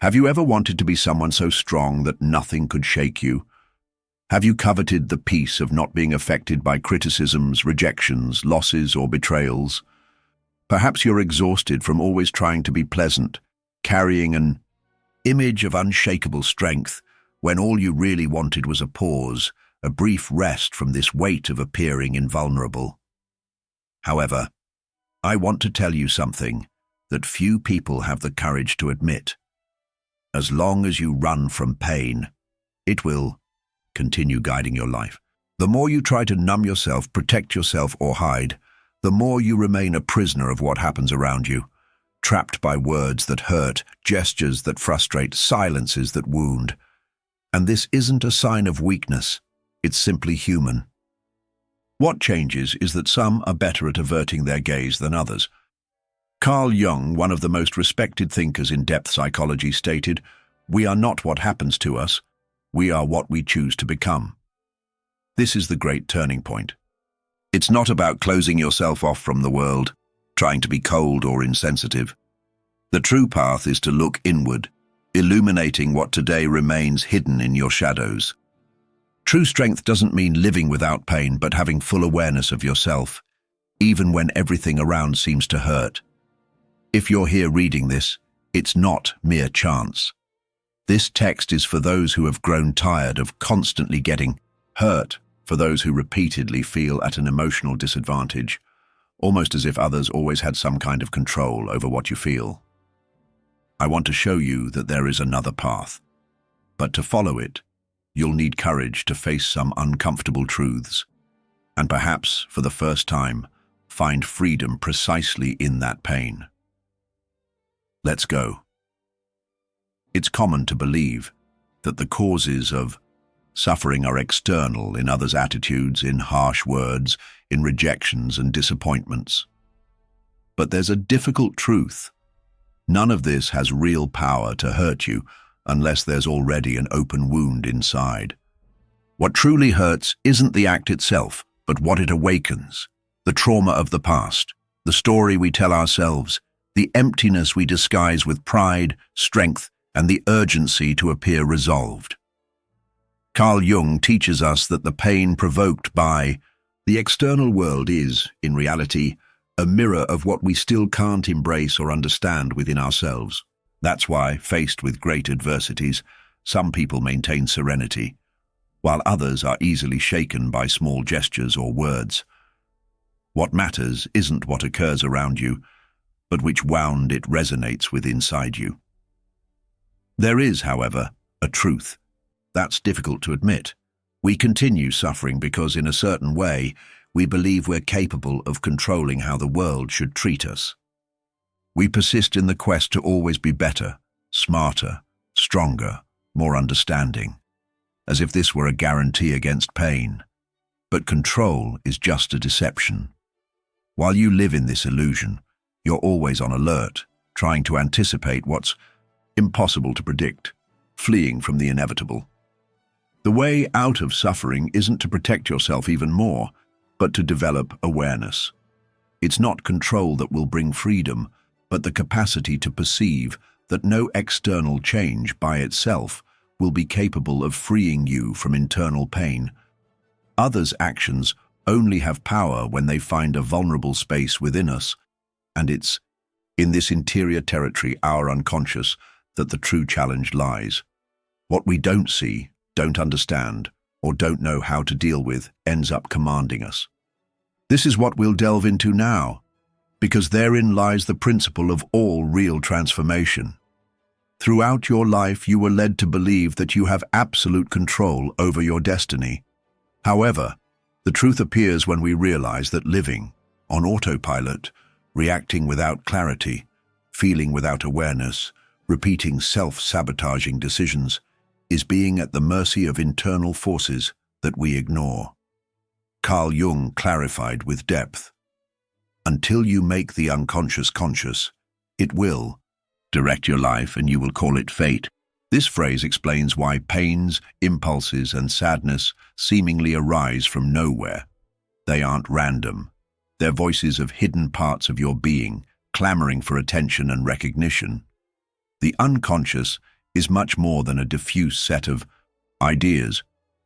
Have you ever wanted to be someone so strong that nothing could shake you? Have you coveted the peace of not being affected by criticisms, rejections, losses, or betrayals? Perhaps you're exhausted from always trying to be pleasant, carrying an image of unshakable strength, when all you really wanted was a pause, a brief rest from this weight of appearing invulnerable. However, I want to tell you something that few people have the courage to admit. As long as you run from pain, it will continue guiding your life. The more you try to numb yourself, protect yourself, or hide, the more you remain a prisoner of what happens around you, trapped by words that hurt, gestures that frustrate, silences that wound. And this isn't a sign of weakness, it's simply human. What changes is that some are better at averting their gaze than others. Carl Jung, one of the most respected thinkers in depth psychology, stated, "We are not what happens to us, we are what we choose to become." This is the great turning point. It's not about closing yourself off from the world, trying to be cold or insensitive. The true path is to look inward, illuminating what today remains hidden in your shadows. True strength doesn't mean living without pain, but having full awareness of yourself, even when everything around seems to hurt. If you're here reading this, it's not mere chance. This text is for those who have grown tired of constantly getting hurt, for those who repeatedly feel at an emotional disadvantage, almost as if others always had some kind of control over what you feel. I want to show you that there is another path, but to follow it, you'll need courage to face some uncomfortable truths, and perhaps, for the first time, find freedom precisely in that pain. Let's go. It's common to believe that the causes of suffering are external, in others' attitudes, in harsh words, in rejections and disappointments. But there's a difficult truth. None of this has real power to hurt you unless there's already an open wound inside. What truly hurts isn't the act itself, but what it awakens, the trauma of the past, the story we tell ourselves, the emptiness we disguise with pride, strength, and the urgency to appear resolved. Carl Jung teaches us that the pain provoked by the external world is, in reality, a mirror of what we still can't embrace or understand within ourselves. That's why, faced with great adversities, some people maintain serenity, while others are easily shaken by small gestures or words. What matters isn't what occurs around you, but which wound it resonates with inside you. There is, however, a truth. That's difficult to admit. We continue suffering because, in a certain way, we believe we're capable of controlling how the world should treat us. We persist in the quest to always be better, smarter, stronger, more understanding, as if this were a guarantee against pain. But control is just a deception. While you live in this illusion, you're always on alert, trying to anticipate what's impossible to predict, fleeing from the inevitable. The way out of suffering isn't to protect yourself even more, but to develop awareness. It's not control that will bring freedom, but the capacity to perceive that no external change by itself will be capable of freeing you from internal pain. Others' actions only have power when they find a vulnerable space within us, and it's in this interior territory, our unconscious, that the true challenge lies. What we don't see, don't understand, or don't know how to deal with ends up commanding us. This is what we'll delve into now, because therein lies the principle of all real transformation. Throughout your life, you were led to believe that you have absolute control over your destiny. However, the truth appears when we realize that living on autopilot, reacting without clarity, feeling without awareness, repeating self-sabotaging decisions, is being at the mercy of internal forces that we ignore. Carl Jung clarified with depth, "Until you make the unconscious conscious, it will direct your life and you will call it fate." This phrase explains why pains, impulses, and sadness seemingly arise from nowhere. They aren't random. They're voices of hidden parts of your being, clamoring for attention and recognition. The unconscious is much more than a diffuse set of ideas.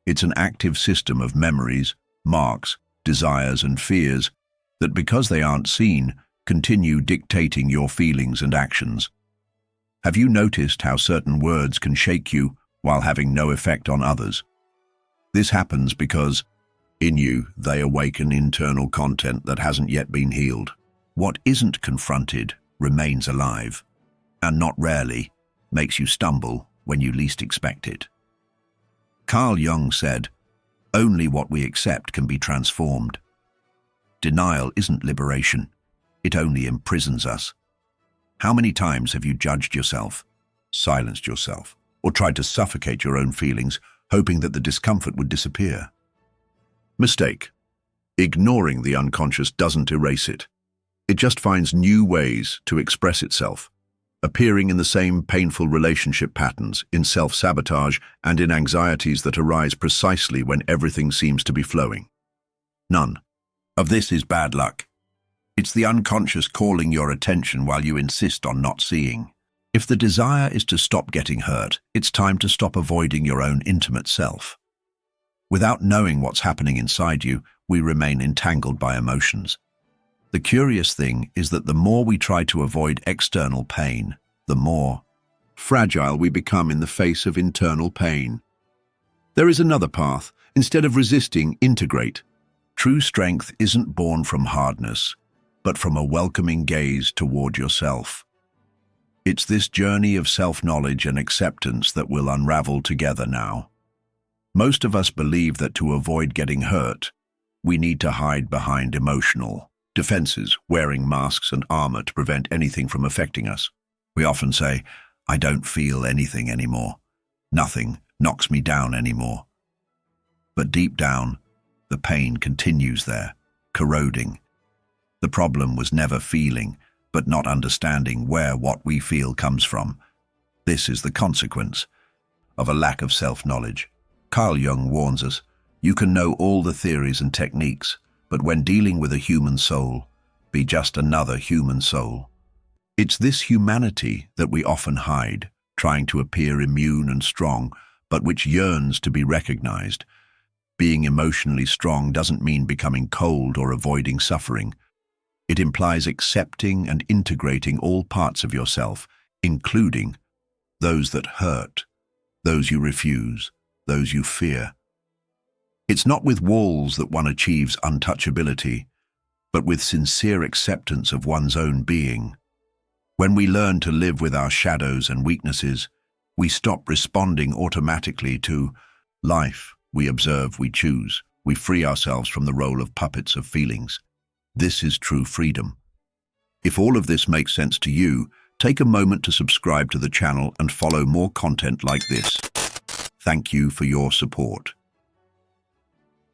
It's an active system of memories, marks, desires, and fears that, because they aren't seen, continue dictating your feelings and actions. Have you noticed how certain words can shake you while having no effect on others? This happens because, in you, they awaken internal content that hasn't yet been healed. What isn't confronted remains alive, and not rarely makes you stumble when you least expect it. Carl Jung said, "Only what we accept can be transformed." Denial isn't liberation. It only imprisons us. How many times have you judged yourself, silenced yourself, or tried to suffocate your own feelings, hoping that the discomfort would disappear? Mistake. Ignoring the unconscious doesn't erase it. It just finds new ways to express itself, appearing in the same painful relationship patterns, in self-sabotage, and in anxieties that arise precisely when everything seems to be flowing. None of this is bad luck. It's the unconscious calling your attention while you insist on not seeing. If the desire is to stop getting hurt, it's time to stop avoiding your own intimate self. Without knowing what's happening inside you, we remain entangled by emotions. The curious thing is that the more we try to avoid external pain, the more fragile we become in the face of internal pain. There is another path. Instead of resisting, integrate. True strength isn't born from hardness, but from a welcoming gaze toward yourself. It's this journey of self-knowledge and acceptance that will unravel together now. Most of us believe that to avoid getting hurt, we need to hide behind emotional defenses, wearing masks and armor to prevent anything from affecting us. We often say, "I don't feel anything anymore. Nothing knocks me down anymore." But deep down, the pain continues there, corroding. The problem was never feeling, but not understanding where what we feel comes from. This is the consequence of a lack of self-knowledge. Carl Jung warns us, you can know all the theories and techniques, but when dealing with a human soul, be just another human soul. It's this humanity that we often hide, trying to appear immune and strong, but which yearns to be recognized. Being emotionally strong doesn't mean becoming cold or avoiding suffering. It implies accepting and integrating all parts of yourself, including those that hurt, those you refuse, those you fear. It's not with walls that one achieves untouchability, but with sincere acceptance of one's own being. When we learn to live with our shadows and weaknesses, we stop responding automatically to life. We observe, we choose. We free ourselves from the role of puppets of feelings. This is true freedom. If all of this makes sense to you, take a moment to subscribe to the channel and follow more content like this. Thank you for your support.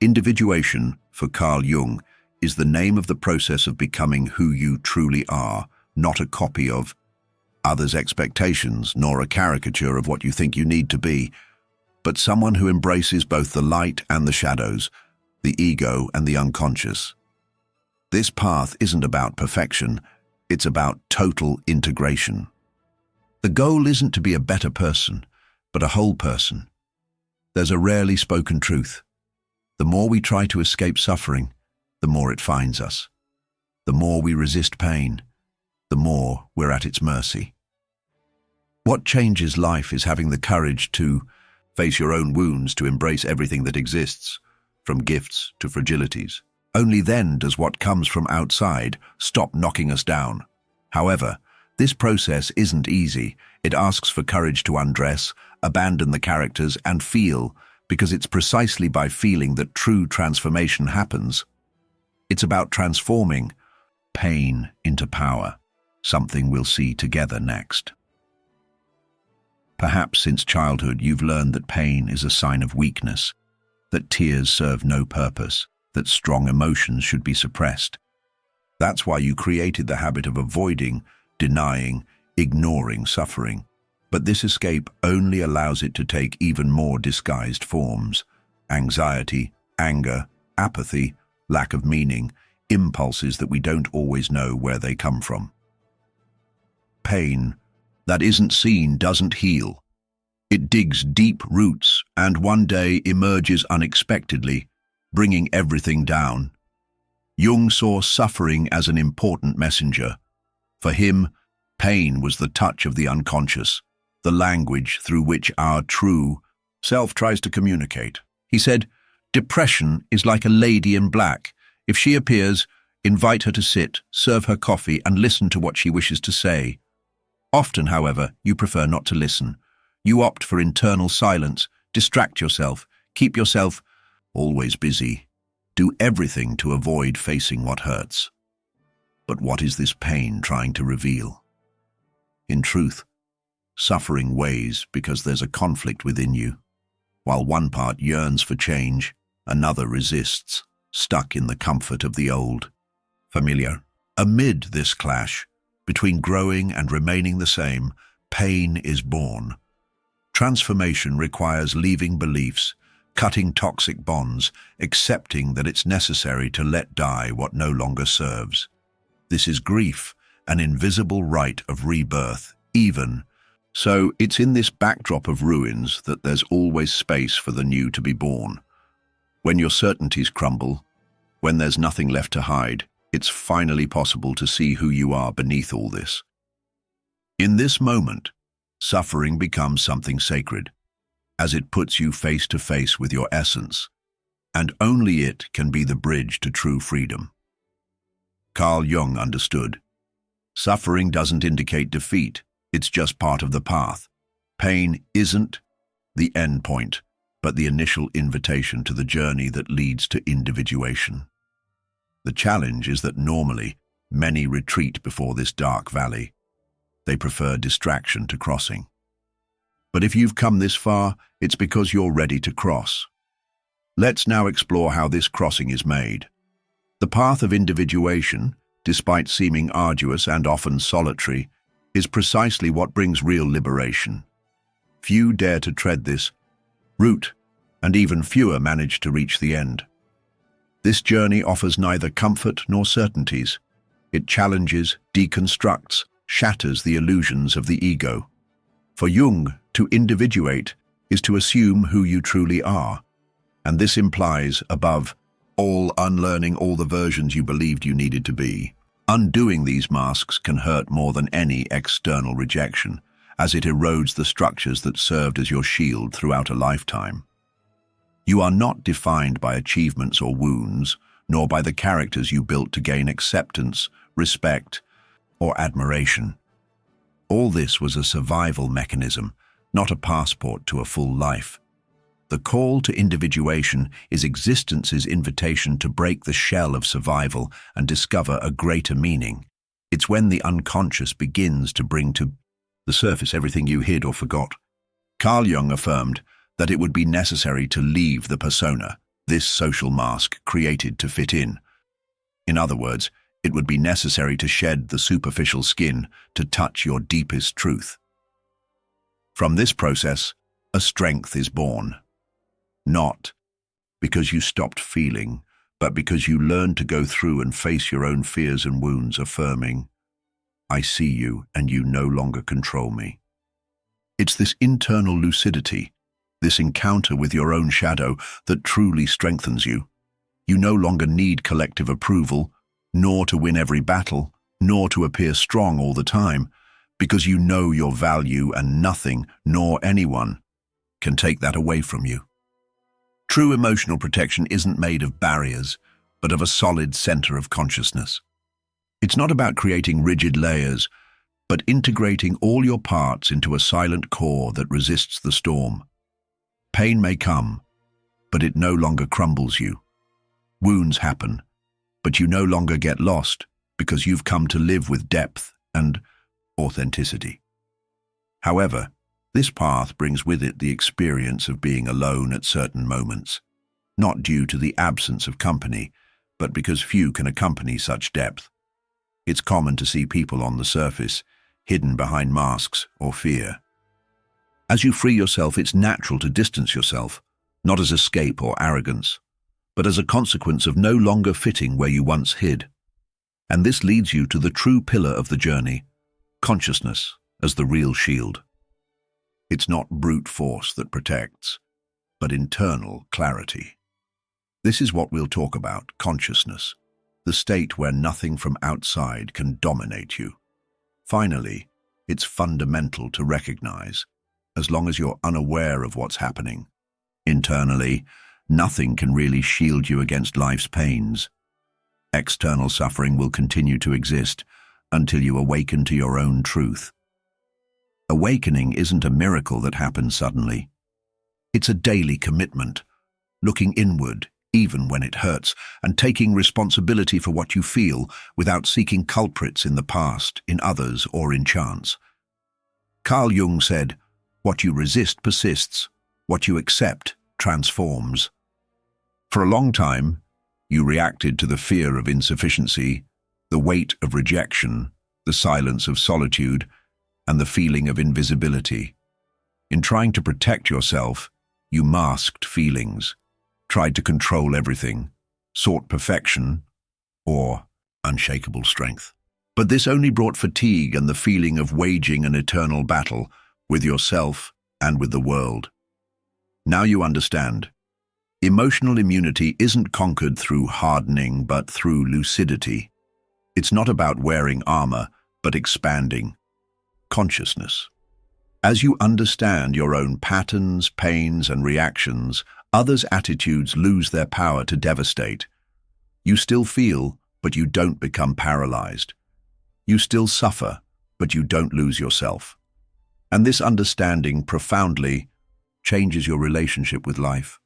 Individuation, for Carl Jung, is the name of the process of becoming who you truly are, not a copy of others' expectations, nor a caricature of what you think you need to be, but someone who embraces both the light and the shadows, the ego and the unconscious. This path isn't about perfection, it's about total integration. The goal isn't to be a better person, but a whole person. There's a rarely spoken truth. The more we try to escape suffering, the more it finds us. The more we resist pain, the more we're at its mercy. What changes life is having the courage to face your own wounds, to embrace everything that exists, from gifts to fragilities. Only then does what comes from outside stop knocking us down. However, this process isn't easy. It asks for courage to undress, abandon the characters, and feel, because it's precisely by feeling that true transformation happens. It's about transforming pain into power, something we'll see together next. Perhaps since childhood you've learned that pain is a sign of weakness, that tears serve no purpose, that strong emotions should be suppressed. That's why you created the habit of avoiding, denying, ignoring suffering. But this escape only allows it to take even more disguised forms: anxiety, anger, apathy, lack of meaning, impulses that we don't always know where they come from. Pain that isn't seen doesn't heal. It digs deep roots and one day emerges unexpectedly, bringing everything down. Jung saw suffering as an important messenger. For him, pain was the touch of the unconscious, the language through which our true self tries to communicate. He said, "Depression is like a lady in black. If she appears, invite her to sit, serve her coffee, and listen to what she wishes to say. Often, however, you prefer not to listen. You opt for internal silence, distract yourself, keep yourself always busy. Do everything to avoid facing what hurts." But what is this pain trying to reveal? In truth, suffering weighs because there's a conflict within you. While one part yearns for change, another resists, stuck in the comfort of the old, familiar. Amid this clash, between growing and remaining the same, pain is born. Transformation requires leaving beliefs, cutting toxic bonds, accepting that it's necessary to let die what no longer serves. This is grief, an invisible rite of rebirth, even. So it's in this backdrop of ruins that there's always space for the new to be born. When your certainties crumble, when there's nothing left to hide, it's finally possible to see who you are beneath all this. In this moment, suffering becomes something sacred, as it puts you face to face with your essence, and only it can be the bridge to true freedom. Carl Jung understood. Suffering doesn't indicate defeat, it's just part of the path. Pain isn't the end point, but the initial invitation to the journey that leads to individuation. The challenge is that normally, many retreat before this dark valley. They prefer distraction to crossing. But if you've come this far, it's because you're ready to cross. Let's now explore how this crossing is made. The path of individuation, despite seeming arduous and often solitary, is precisely what brings real liberation. Few dare to tread this route, and even fewer manage to reach the end. This journey offers neither comfort nor certainties. It challenges, deconstructs, shatters the illusions of the ego. For Jung, to individuate is to assume who you truly are, and this implies, above all, unlearning all the versions you believed you needed to be. Undoing these masks can hurt more than any external rejection, as it erodes the structures that served as your shield throughout a lifetime. You are not defined by achievements or wounds, nor by the characters you built to gain acceptance, respect, or admiration. All this was a survival mechanism, not a passport to a full life. The call to individuation is existence's invitation to break the shell of survival and discover a greater meaning. It's when the unconscious begins to bring to the surface everything you hid or forgot. Carl Jung affirmed that it would be necessary to leave the persona, this social mask created to fit in. In other words, it would be necessary to shed the superficial skin to touch your deepest truth. From this process, a strength is born. Not because you stopped feeling, but because you learned to go through and face your own fears and wounds, affirming, "I see you and you no longer control me." It's this internal lucidity, this encounter with your own shadow, that truly strengthens you. You no longer need collective approval, nor to win every battle, nor to appear strong all the time, because you know your value and nothing, nor anyone, can take that away from you. True emotional protection isn't made of barriers, but of a solid center of consciousness. It's not about creating rigid layers, but integrating all your parts into a silent core that resists the storm. Pain may come, but it no longer crumbles you. Wounds happen, but you no longer get lost because you've come to live with depth and authenticity. However, this path brings with it the experience of being alone at certain moments, not due to the absence of company, but because few can accompany such depth. It's common to see people on the surface, hidden behind masks or fear. As you free yourself, it's natural to distance yourself, not as escape or arrogance, but as a consequence of no longer fitting where you once hid. And this leads you to the true pillar of the journey, consciousness as the real shield. It's not brute force that protects, but internal clarity. This is what we'll talk about: consciousness, the state where nothing from outside can dominate you. Finally, it's fundamental to recognize, as long as you're unaware of what's happening internally, nothing can really shield you against life's pains. External suffering will continue to exist until you awaken to your own truth. Awakening isn't a miracle that happens suddenly. It's a daily commitment, looking inward even when it hurts, and taking responsibility for what you feel without seeking culprits in the past, in others, or in chance. Carl Jung said, "What you resist persists, what you accept transforms." For a long time, you reacted to the fear of insufficiency, the weight of rejection, the silence of solitude, and the feeling of invisibility. In trying to protect yourself, you masked feelings, tried to control everything, sought perfection, or unshakable strength. But this only brought fatigue and the feeling of waging an eternal battle with yourself and with the world. Now you understand. Emotional immunity isn't conquered through hardening, but through lucidity. It's not about wearing armor, but expanding consciousness. As you understand your own patterns, pains, and reactions, others' attitudes lose their power to devastate. You still feel, but you don't become paralyzed. You still suffer, but you don't lose yourself. And this understanding profoundly changes your relationship with life.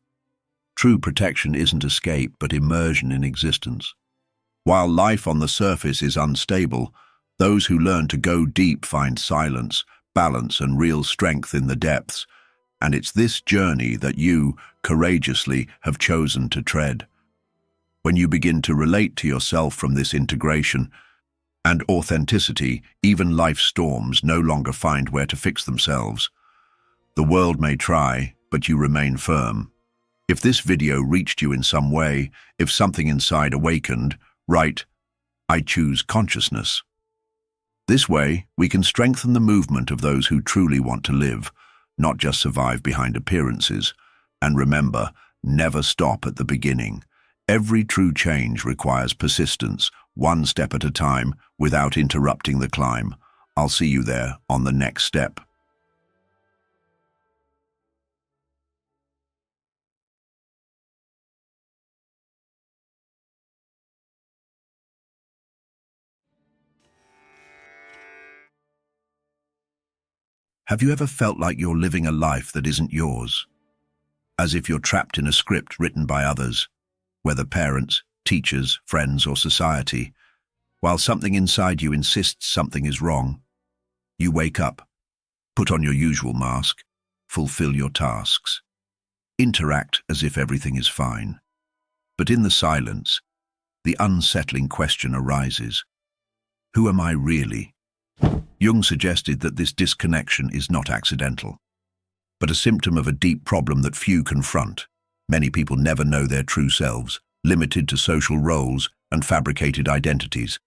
True protection isn't escape, but immersion in existence. While life on the surface is unstable, those who learn to go deep find silence, balance, and real strength in the depths. And it's this journey that you, courageously, have chosen to tread. When you begin to relate to yourself from this integration and authenticity, even life's storms no longer find where to fix themselves. The world may try, but you remain firm. If this video reached you in some way, if something inside awakened, write, "I choose consciousness." This way, we can strengthen the movement of those who truly want to live, not just survive behind appearances. And remember, never stop at the beginning. Every true change requires persistence, one step at a time, without interrupting the climb. I'll see you there on the next step. Have you ever felt like you're living a life that isn't yours? As if you're trapped in a script written by others, whether parents, teachers, friends, or society, while something inside you insists something is wrong? You wake up, put on your usual mask, fulfill your tasks, interact as if everything is fine. But in the silence, the unsettling question arises: who am I really? Jung suggested that this disconnection is not accidental, but a symptom of a deep problem that few confront. Many people never know their true selves, limited to social roles and fabricated identities.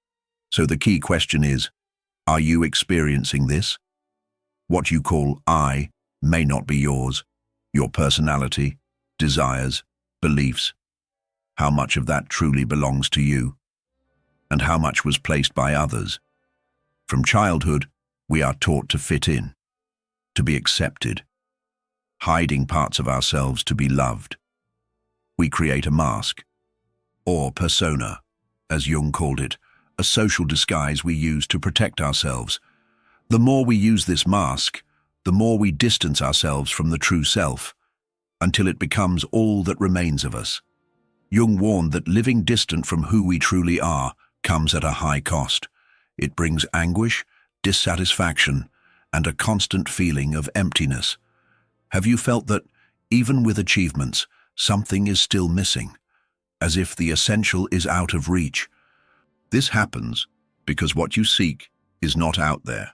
So the key question is, are you experiencing this? What you call I may not be yours. Your personality, desires, beliefs. How much of that truly belongs to you? And how much was placed by others? From childhood, we are taught to fit in, to be accepted, hiding parts of ourselves to be loved. We create a mask, or persona, as Jung called it, a social disguise we use to protect ourselves. The more we use this mask, the more we distance ourselves from the true self, until it becomes all that remains of us. Jung warned that living distant from who we truly are comes at a high cost. It brings anguish, dissatisfaction, and a constant feeling of emptiness. Have you felt that, even with achievements, something is still missing, as if the essential is out of reach? This happens because what you seek is not out there.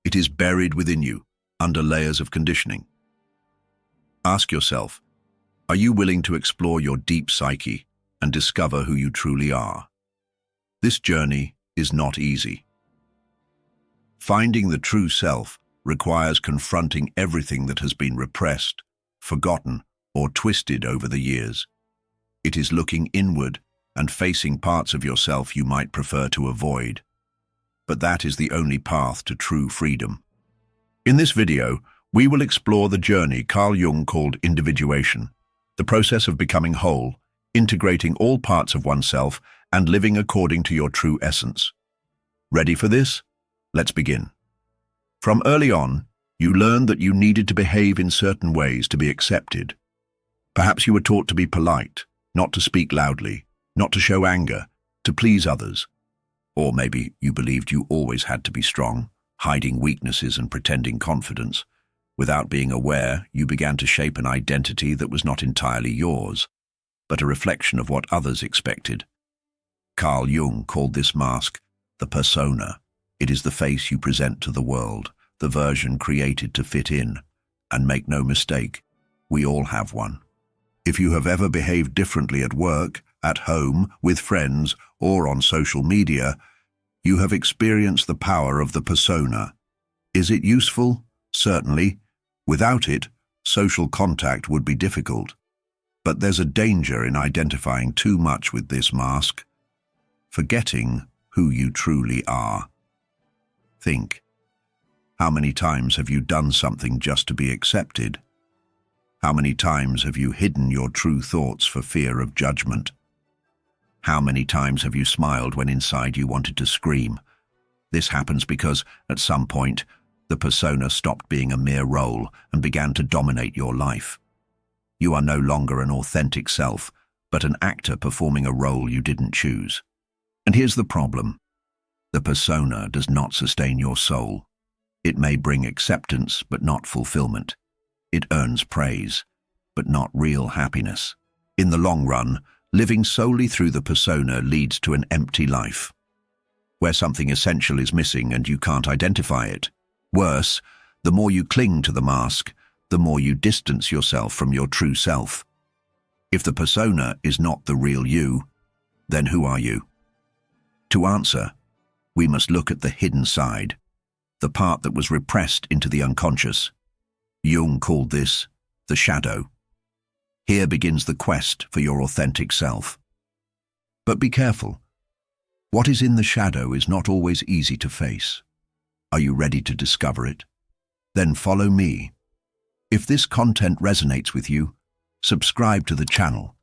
It is buried within you, under layers of conditioning. Ask yourself, are you willing to explore your deep psyche and discover who you truly are? This journey is not easy. Finding the true self requires confronting everything that has been repressed, forgotten, or twisted over the years. It is looking inward and facing parts of yourself you might prefer to avoid. But that is the only path to true freedom. In this video, we will explore the journey Carl Jung called individuation, the process of becoming whole, integrating all parts of oneself and living according to your true essence. Ready for this? Let's begin. From early on, you learned that you needed to behave in certain ways to be accepted. Perhaps you were taught to be polite, not to speak loudly, not to show anger, to please others. Or maybe you believed you always had to be strong, hiding weaknesses and pretending confidence. Without being aware, you began to shape an identity that was not entirely yours, but a reflection of what others expected. Carl Jung called this mask the persona. It is the face you present to the world, the version created to fit in. And make no mistake, we all have one. If you have ever behaved differently at work, at home, with friends, or on social media, you have experienced the power of the persona. Is it useful? Certainly. Without it, social contact would be difficult. But there's a danger in identifying too much with this mask, forgetting who you truly are. Think. How many times have you done something just to be accepted? How many times have you hidden your true thoughts for fear of judgment? How many times have you smiled when inside you wanted to scream? This happens because, at some point, the persona stopped being a mere role and began to dominate your life. You are no longer an authentic self, but an actor performing a role you didn't choose. And here's the problem. The persona does not sustain your soul. It may bring acceptance, but not fulfillment. It earns praise, but not real happiness. In the long run, living solely through the persona leads to an empty life, where something essential is missing and you can't identify it. Worse, the more you cling to the mask, the more you distance yourself from your true self. If the persona is not the real you, then who are you? To answer, we must look at the hidden side, the part that was repressed into the unconscious. Jung called this the shadow. Here begins the quest for your authentic self. But be careful. What is in the shadow is not always easy to face. Are you ready to discover it? Then follow me. If this content resonates with you, subscribe to the channel.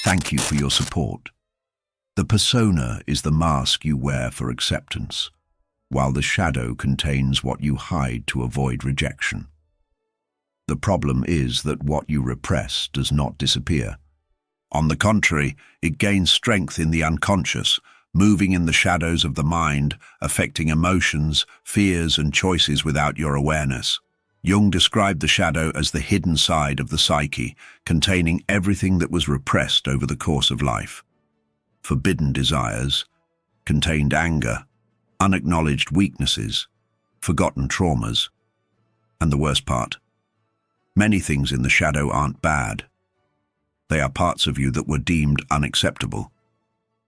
Thank you for your support. The persona is the mask you wear for acceptance, while the shadow contains what you hide to avoid rejection. The problem is that what you repress does not disappear. On the contrary, it gains strength in the unconscious, moving in the shadows of the mind, affecting emotions, fears, and choices without your awareness. Jung described the shadow as the hidden side of the psyche, containing everything that was repressed over the course of life. Forbidden desires, contained anger, unacknowledged weaknesses, forgotten traumas. And the worst part, many things in the shadow aren't bad. They are parts of you that were deemed unacceptable.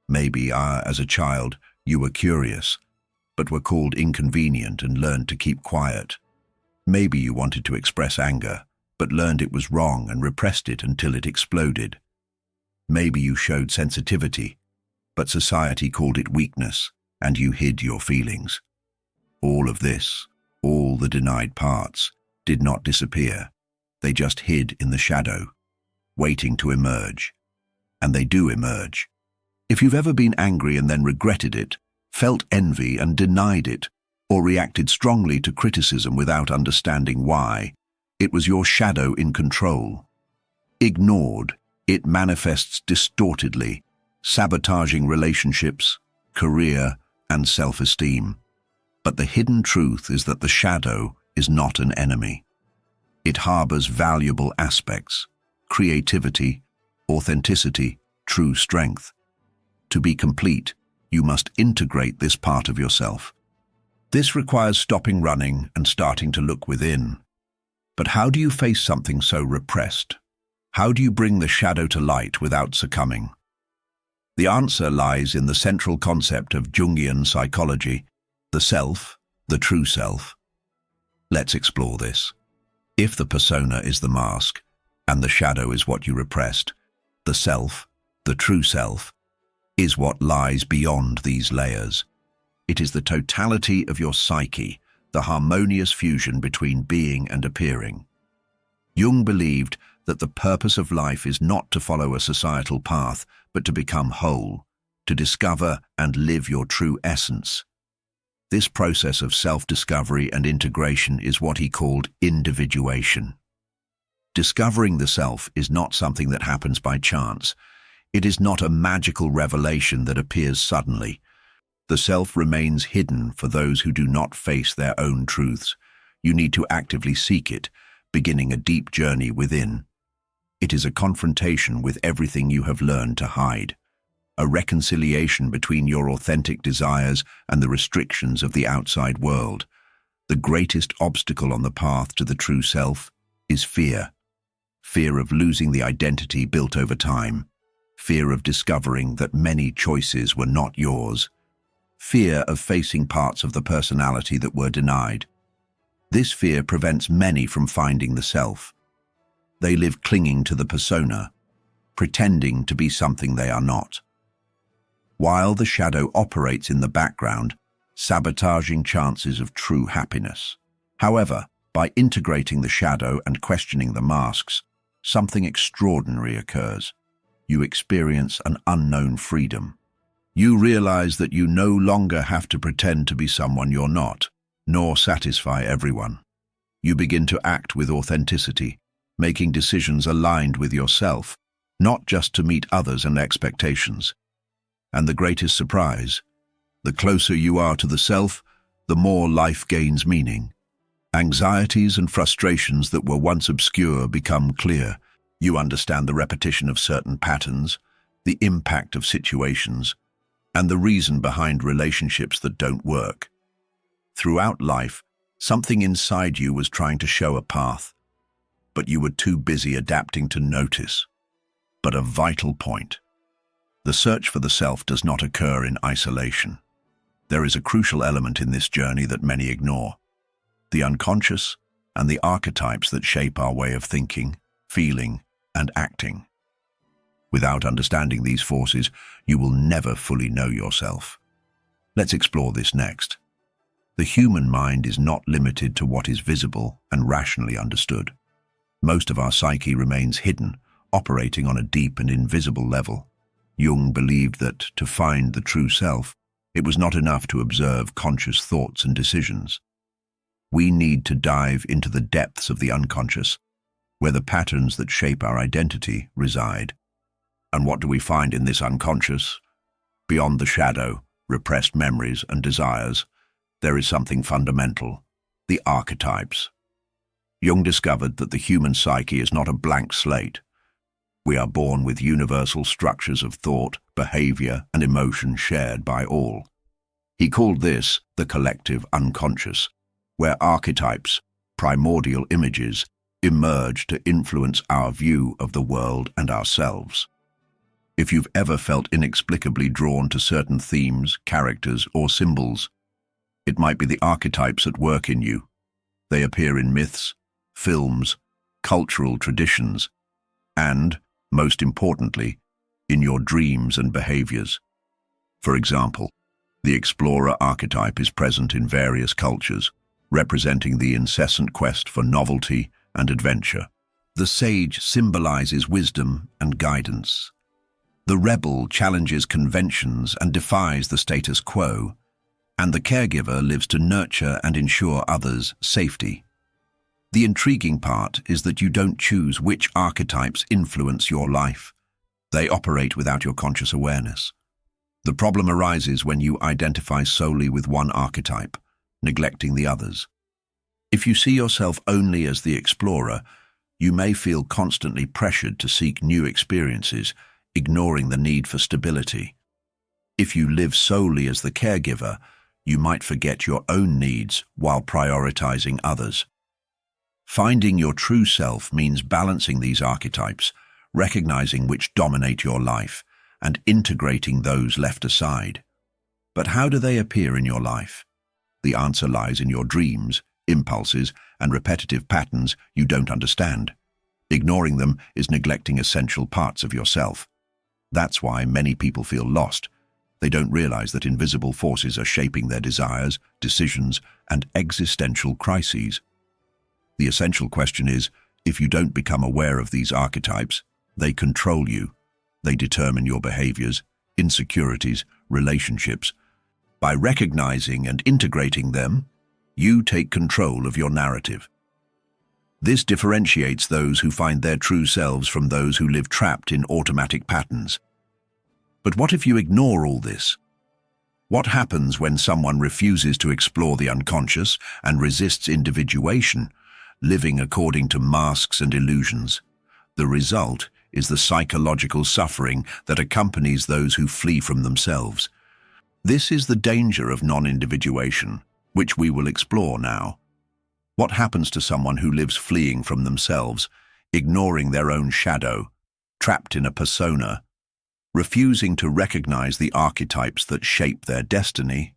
Maybe, as a child, you were curious, but were called inconvenient and learned to keep quiet. Maybe you wanted to express anger, but learned it was wrong and repressed it until it exploded. Maybe you showed sensitivity, but society called it weakness, and you hid your feelings. All of this, all the denied parts, did not disappear. They just hid in the shadow, waiting to emerge. And they do emerge. If you've ever been angry and then regretted it, felt envy and denied it, or reacted strongly to criticism without understanding why, it was your shadow in control. Ignored, it manifests distortedly, sabotaging relationships, career, and self-esteem. But the hidden truth is that the shadow is not an enemy. It harbors valuable aspects, creativity, authenticity, true strength. To be complete, you must integrate this part of yourself. This requires stopping running and starting to look within. But how do you face something so repressed? How do you bring the shadow to light without succumbing? The answer lies in the central concept of Jungian psychology, the self, the true self. Let's explore this. If the persona is the mask, and the shadow is what you repressed, the self, the true self, is what lies beyond these layers. It is the totality of your psyche, the harmonious fusion between being and appearing. Jung believed that the purpose of life is not to follow a societal path, but to become whole, to discover and live your true essence. This process of self-discovery and integration is what he called individuation. Discovering the self is not something that happens by chance. It is not a magical revelation that appears suddenly. The self remains hidden for those who do not face their own truths. You need to actively seek it, beginning a deep journey within. It is a confrontation with everything you have learned to hide, a reconciliation between your authentic desires and the restrictions of the outside world. The greatest obstacle on the path to the true self is fear. Fear of losing the identity built over time. Fear of discovering that many choices were not yours. Fear of facing parts of the personality that were denied. This fear prevents many from finding the self. They live clinging to the persona, pretending to be something they are not. While the shadow operates in the background, sabotaging chances of true happiness. However, by integrating the shadow and questioning the masks, something extraordinary occurs. You experience an unknown freedom. You realize that you no longer have to pretend to be someone you're not, nor satisfy everyone. You begin to act with authenticity, making decisions aligned with yourself, not just to meet others and expectations. And the greatest surprise, the closer you are to the self, the more life gains meaning. Anxieties and frustrations that were once obscure become clear. You understand the repetition of certain patterns, the impact of situations, and the reason behind relationships that don't work. Throughout life, something inside you was trying to show a path, but you were too busy adapting to notice. But a vital point. The search for the self does not occur in isolation. There is a crucial element in this journey that many ignore: the unconscious and the archetypes that shape our way of thinking, feeling, and acting. Without understanding these forces, you will never fully know yourself. Let's explore this next. The human mind is not limited to what is visible and rationally understood. Most of our psyche remains hidden, operating on a deep and invisible level. Jung believed that to find the true self, it was not enough to observe conscious thoughts and decisions. We need to dive into the depths of the unconscious, where the patterns that shape our identity reside. And what do we find in this unconscious? Beyond the shadow, repressed memories and desires, there is something fundamental: the archetypes. Jung discovered that the human psyche is not a blank slate. We are born with universal structures of thought, behavior, and emotion shared by all. He called this the collective unconscious, where archetypes, primordial images, emerge to influence our view of the world and ourselves. If you've ever felt inexplicably drawn to certain themes, characters, or symbols, it might be the archetypes at work in you. They appear in myths, films, cultural traditions, and, most importantly, in your dreams and behaviors. For example, the explorer archetype is present in various cultures, representing the incessant quest for novelty and adventure. The sage symbolizes wisdom and guidance. The rebel challenges conventions and defies the status quo, and the caregiver lives to nurture and ensure others' safety. The intriguing part is that you don't choose which archetypes influence your life. They operate without your conscious awareness. The problem arises when you identify solely with one archetype, neglecting the others. If you see yourself only as the explorer, you may feel constantly pressured to seek new experiences, ignoring the need for stability. If you live solely as the caregiver, you might forget your own needs while prioritizing others. Finding your true self means balancing these archetypes, recognizing which dominate your life, and integrating those left aside. But how do they appear in your life? The answer lies in your dreams, impulses, and repetitive patterns you don't understand. Ignoring them is neglecting essential parts of yourself. That's why many people feel lost. They don't realize that invisible forces are shaping their desires, decisions, and existential crises. The essential question is, if you don't become aware of these archetypes, they control you. They determine your behaviors, insecurities, relationships. By recognizing and integrating them, you take control of your narrative. This differentiates those who find their true selves from those who live trapped in automatic patterns. But what if you ignore all this? What happens when someone refuses to explore the unconscious and resists individuation, living according to masks and illusions? The result is the psychological suffering that accompanies those who flee from themselves. This is the danger of non-individuation, which we will explore now. What happens to someone who lives fleeing from themselves, ignoring their own shadow, trapped in a persona, refusing to recognize the archetypes that shape their destiny?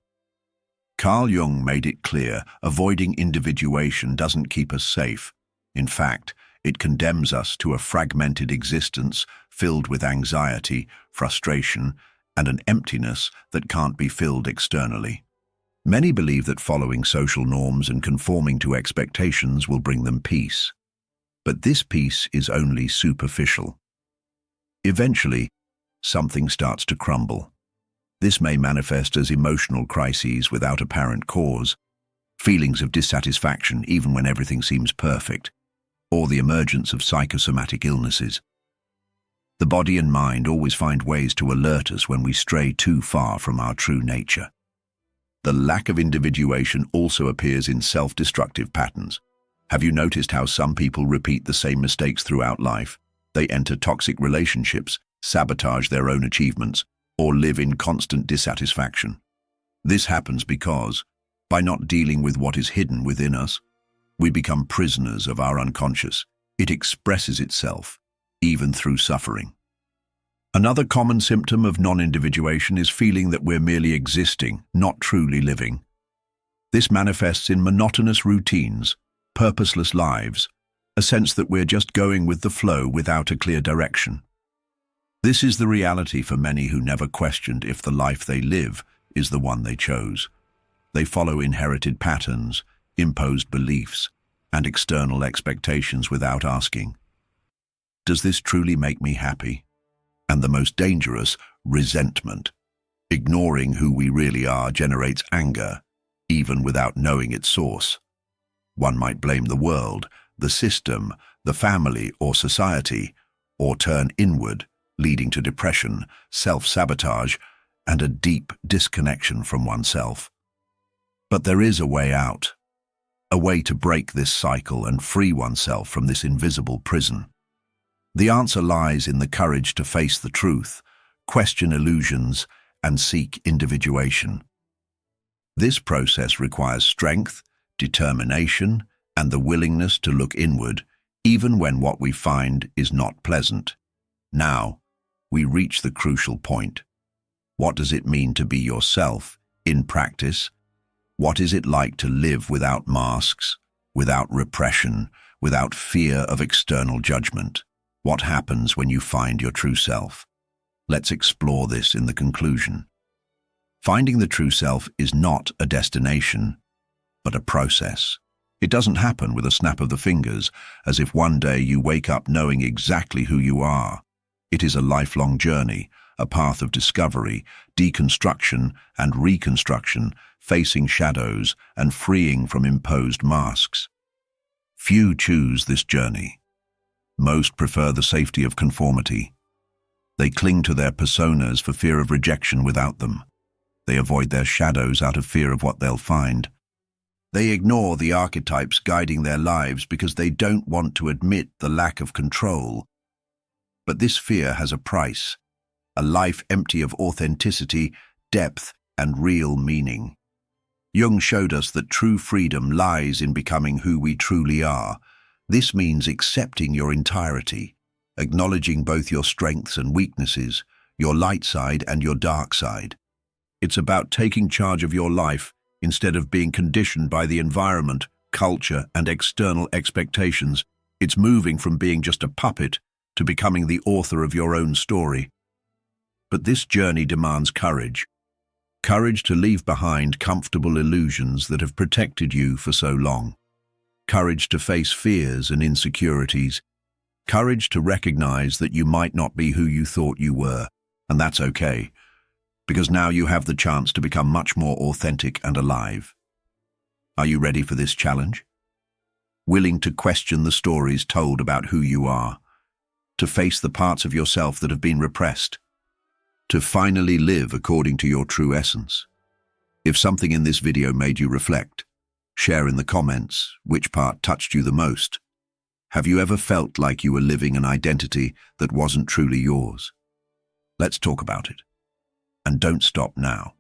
Carl Jung made it clear, avoiding individuation doesn't keep us safe. In fact, it condemns us to a fragmented existence filled with anxiety, frustration, and an emptiness that can't be filled externally. Many believe that following social norms and conforming to expectations will bring them peace. But this peace is only superficial. Eventually, something starts to crumble. This may manifest as emotional crises without apparent cause, feelings of dissatisfaction even when everything seems perfect, or the emergence of psychosomatic illnesses. The body and mind always find ways to alert us when we stray too far from our true nature. The lack of individuation also appears in self-destructive patterns. Have you noticed how some people repeat the same mistakes throughout life? They enter toxic relationships, sabotage their own achievements, or live in constant dissatisfaction. This happens because, by not dealing with what is hidden within us, we become prisoners of our unconscious. It expresses itself, even through suffering. Another common symptom of non-individuation is feeling that we're merely existing, not truly living. This manifests in monotonous routines, purposeless lives, a sense that we're just going with the flow without a clear direction. This is the reality for many who never questioned if the life they live is the one they chose. They follow inherited patterns, imposed beliefs, and external expectations without asking, does this truly make me happy? And the most dangerous, resentment. Ignoring who we really are generates anger, even without knowing its source. One might blame the world, the system, the family, or society, or turn inward, leading to depression, self-sabotage, and a deep disconnection from oneself. But there is a way out, a way to break this cycle and free oneself from this invisible prison. The answer lies in the courage to face the truth, question illusions, and seek individuation. This process requires strength, determination, and the willingness to look inward, even when what we find is not pleasant. Now, we reach the crucial point. What does it mean to be yourself in practice? What is it like to live without masks, without repression, without fear of external judgment? What happens when you find your true self? Let's explore this in the conclusion. Finding the true self is not a destination, but a process. It doesn't happen with a snap of the fingers, as if one day you wake up knowing exactly who you are. It is a lifelong journey, a path of discovery, deconstruction, and reconstruction, facing shadows and freeing from imposed masks. Few choose this journey. Most prefer the safety of conformity. They cling to their personas for fear of rejection without them. They avoid their shadows out of fear of what they'll find. They ignore the archetypes guiding their lives because they don't want to admit the lack of control. But this fear has a price, a life empty of authenticity, depth, and real meaning. Jung showed us that true freedom lies in becoming who we truly are. This means accepting your entirety, acknowledging both your strengths and weaknesses, your light side and your dark side. It's about taking charge of your life instead of being conditioned by the environment culture, and external expectations. It's moving from being just a puppet to becoming the author of your own story. But this journey demands courage. Courage to leave behind comfortable illusions that have protected you for so long. Courage to face fears and insecurities. Courage to recognize that you might not be who you thought you were, and that's okay, because now you have the chance to become much more authentic and alive. Are you ready for this challenge? Willing to question the stories told about who you are, to face the parts of yourself that have been repressed, to finally live according to your true essence. If something in this video made you reflect, share in the comments which part touched you the most. Have you ever felt like you were living an identity that wasn't truly yours? Let's talk about it. And don't stop now.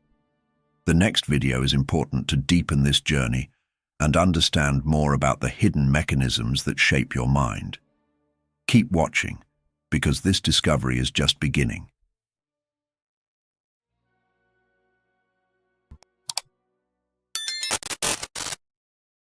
The next video is important to deepen this journey and understand more about the hidden mechanisms that shape your mind. Keep watching, because this discovery is just beginning.